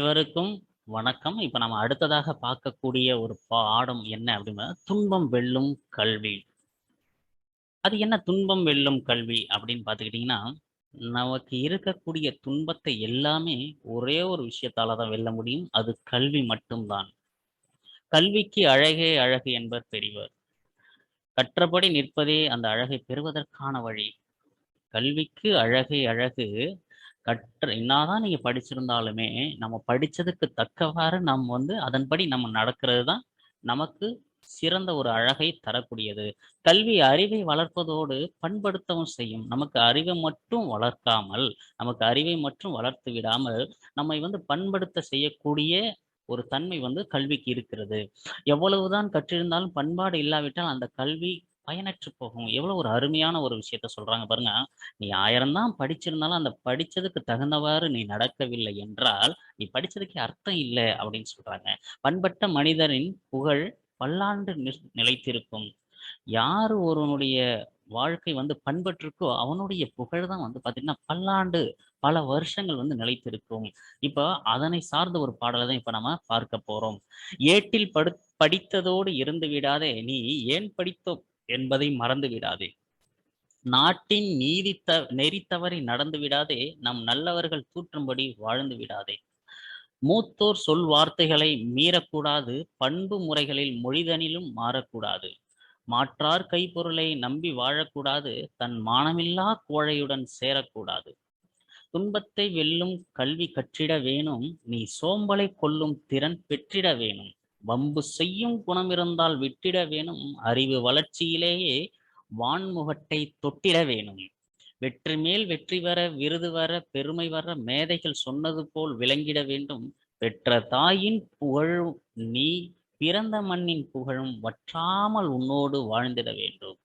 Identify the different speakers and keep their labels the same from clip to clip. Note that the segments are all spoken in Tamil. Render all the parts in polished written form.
Speaker 1: அனைவருக்கும் வணக்கம். இப்ப நம்ம அடுத்ததாக பார்க்கக்கூடிய ஒரு பாடம் என்ன அப்படின்னா, துன்பம் வெல்லும் கல்வி. அது என்ன துன்பம் வெல்லும் கல்வி அப்படின்னு பார்த்துக்கிட்டிங்கன்னா, நமக்கு இருக்கக்கூடிய துன்பத்தை எல்லாமே ஒரே ஒரு விஷயத்தால தான் வெல்ல முடியும். அது கல்வி மட்டும் தான். கல்விக்கு அழகே அழகு என்பர் பெரியவர். கற்றபடி நிற்பதே அந்த அழகை பெறுவதற்கான வழி. கல்விக்கு அழகே அழகு. என்னாதான் நீங்க படிச்சிருந்தாலுமே, நம்ம படிச்சதுக்கு தக்கவாறு அதன்படி நம்ம நடக்கிறது தான் நமக்கு சிறந்த ஒரு அழகை தரக்கூடியது. கல்வி அறிவை வளர்ப்பதோடு பண்படுத்தவும் செய்யும். நமக்கு அறிவை மட்டும் வளர்க்காமல், நமக்கு அறிவை மட்டும் வளர்த்து விடாமல், நம்மை பண்படுத்த செய்யக்கூடிய ஒரு தன்மை கல்விக்கு இருக்கிறது. எவ்வளவுதான் கற்றிருந்தாலும் பண்பாடு இல்லாவிட்டால் அந்த கல்வி பயனற்று போகும். எவ்வளவு ஒரு அருமையான ஒரு விஷயத்த சொல்றாங்க பாருங்க. நீ 1000 தான் படிச்சிருந்தாலும், அந்த படிச்சதுக்கு தகுந்தவாறு நீ நடக்கவில்லை என்றால், நீ படிச்சதுக்கே அர்த்தம் இல்ல அப்படின்னு சொல்றாங்க. பண்பட்ட மனிதரின் புகழ் பல்லாண்டு நிலைத்திருக்கும். யாரு ஒருவனுடைய வாழ்க்கை பண்பட்டிருக்கோ, அவனுடைய புகழ் தான் பார்த்தீங்கன்னா, பல்லாண்டு, பல வருஷங்கள் நிலைத்திருக்கும். இப்ப அதனை சார்ந்த ஒரு பாடல தான் இப்ப நம்ம பார்க்க போறோம். ஏட்டில் படித்ததோடு இருந்து விடாதே, நீ ஏன் படித்தோம் என்பதை மறந்து விடாதே. நாட்டின் நெறி தவறி நடந்து விடாதே, நம் நல்லவர்கள் தூற்றும்படி வாழ்ந்து விடாதே. மூத்தோர் சொல் வார்த்தைகளை மீறக்கூடாது, பண்பு முறைகளில் மொழிதனிலும் மாறக்கூடாது. மாற்றார் கைப்பொருளை நம்பி வாழக்கூடாது, தன் மானமில்லா கோழையுடன் சேரக்கூடாது. துன்பத்தை வெல்லும் கல்வி கற்றிட வேணும், நீ சோம்பலை கொல்லும் திறன் பெற்றிட வேணும். வம்பு செய்யும் குணமிருந்தால் விட்டிட வேணும், அறிவு வளர்ச்சியிலேயே வான்முகட்டை தொட்டிட வேணும். வெற்றி மேல் வெற்றி வர, விருது வர, பெருமை வர, மேதைகள் சொன்னது போல் விளங்கிட வேண்டும். பெற்ற தாயின் புகழும் நீ, பிறந்த மண்ணின் புகழும் வற்றாமல் உன்னோடு வாழ்ந்திட வேண்டும்.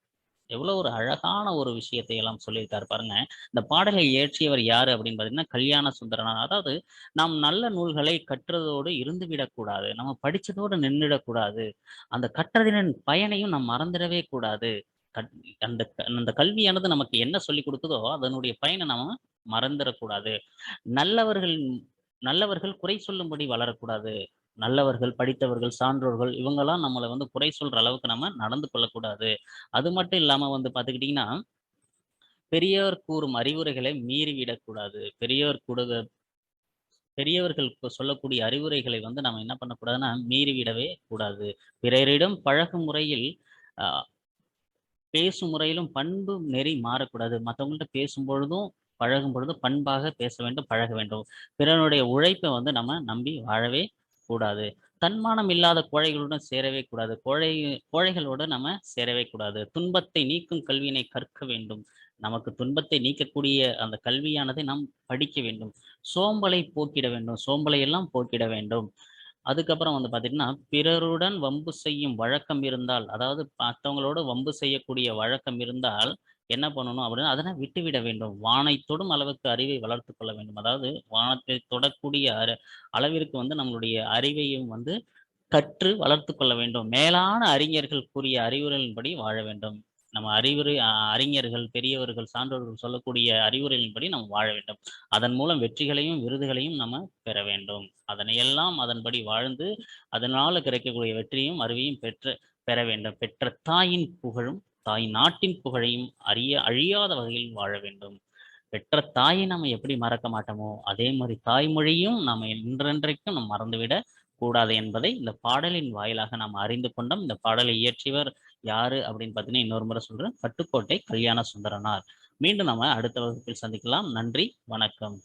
Speaker 1: எவ்வளவு ஒரு அழகான ஒரு விஷயத்தை எல்லாம் சொல்லியிருக்காரு பாருங்க. இந்த பாடலை இயற்றியவர் யாரு அப்படின்னு பார்த்தீங்கன்னா, கல்யாண சுந்தரனார். அதாவது நாம் நல்ல நூல்களை கற்றதோடு இருந்து விடக்கூடாது. நம்ம படிச்சதோடு நின்றுடக்கூடாது. அந்த கற்றதின் பயனையும் நாம் மறந்துடவே கூடாது. கட் அந்த அந்த கல்வியானது நமக்கு என்ன சொல்லிக் கொடுக்குதோ, அதனுடைய பயனை நாம மறந்துடக்கூடாது. நல்லவர்கள் நல்லவர்கள் குறை சொல்லும்படி வளரக்கூடாது. நல்லவர்கள், படித்தவர்கள், சான்றோர்கள் இவங்கலாம் நம்மள குறை சொல்ற அளவுக்கு நம்ம நடந்து கொள்ளக்கூடாது. அது மட்டும் இல்லாம பார்த்துக்கிட்டீங்கன்னா, பெரியவர் கூறும் அறிவுரைகளை மீறிவிடக்கூடாது. பெரியவர்கள் சொல்லக்கூடிய அறிவுரைகளை நம்ம என்ன பண்ணக்கூடாதுன்னா, மீறிவிடவே கூடாது. பிறரிடம் பழகும் முறையில் அ பேசும் முறையிலும் பண்பு நெறி மாறக்கூடாது. மத்தவங்கள்ட்ட பேசும்பொழுதும், பழகும் பொழுதும் பண்பாக பேச வேண்டும், பழக வேண்டும். பிறனுடைய உழைப்ப நம்ம நம்பி வாழவே கூடாது. தன்மானம் இல்லாத கோழைகளுடன் சேரவே கூடாது. கோழைகளோடு நம்ம சேரவே கூடாது. துன்பத்தை நீக்கும் கல்வியினை கற்க வேண்டும். நமக்கு துன்பத்தை நீக்கக்கூடிய அந்த கல்வியானதை நாம் படிக்க வேண்டும். சோம்பலை போக்கிட வேண்டும். சோம்பலை எல்லாம் போக்கிட வேண்டும். அதுக்கப்புறம் பார்த்தீங்கன்னா, பிறருடன் வம்பு செய்யும் வழக்கம் இருந்தால், அதாவது மத்தவங்களோட வம்பு செய்யக்கூடிய வழக்கம் இருந்தால், என்ன பண்ணணும் அப்படின்னா, அதனை விட்டுவிட வேண்டும். வானை தொடும் அளவுக்கு அறிவை வளர்த்துக் கொள்ள வேண்டும். அதாவது வானத்தை தொடக்கூடிய அளவிற்கு நம்மளுடைய அறிவையும் கற்று வளர்த்துக் கொள்ள வேண்டும். மேலான அறிஞர்கள் கூறிய அறிவுரைகளின்படி வாழ வேண்டும். நம்ம அறிஞர்கள், பெரியவர்கள், சான்றோர்கள் சொல்லக்கூடிய அறிவுரைகளின்படி நம்ம வாழ வேண்டும். அதன் மூலம் வெற்றிகளையும், விருதுகளையும் நம்ம பெற வேண்டும். அதனையெல்லாம் அதன்படி வாழ்ந்து, அதனால கிடைக்கக்கூடிய வெற்றியும், அறிவையும் பெற வேண்டும். பெற்ற தாயின் புகழும், தாய் நாட்டின் புகழையும் அழியாத வகையில் வாழ வேண்டும். பெற்ற தாயை நம்ம எப்படி மறக்க மாட்டோமோ, அதே மாரி தாய்மொழியும் நாம என்றென்றைக்கும் நம்ம மறந்துவிடக் கூடாது என்பதை இந்த பாடலின் வாயிலாக நாம் அறிந்து கொண்டோம். இந்த பாடலை இயற்றியவர் யாரு அப்படின்னு பார்த்தீங்கன்னா, இன்னொரு முறை சொல்றேன். பட்டுக்கோட்டை கல்யாண சுந்தரனார். மீண்டும் நம்ம அடுத்த வகுப்பில் சந்திக்கலாம். நன்றி, வணக்கம்.